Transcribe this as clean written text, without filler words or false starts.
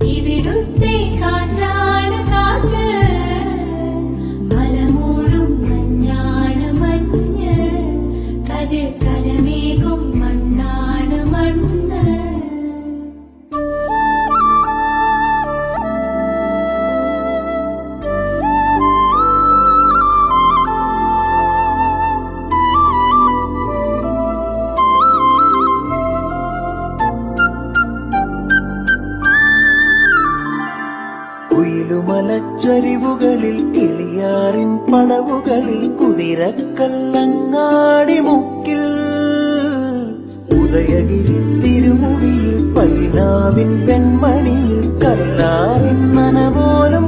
ഇവിടുത്തെ കാറ്റാണ് കാറ്റ്, മലമൂടും മഞ്ഞാണ് മഞ്ഞ്, കതിർ കലമേകും മണ്ണാണ് മണ്ണ്. കുയിലുമലച്ചരിവുകളിൽ കിളിയാറിൻ പടവുകളിൽ കുതിരക്കല്ലങ്ങാടി മുക്കിൽ ഉദയഗിരി തിരുമുടിയിൽ പൈനാവിൻ പെൺമണിയിൽ കല്ലാറിൻ നനപോലും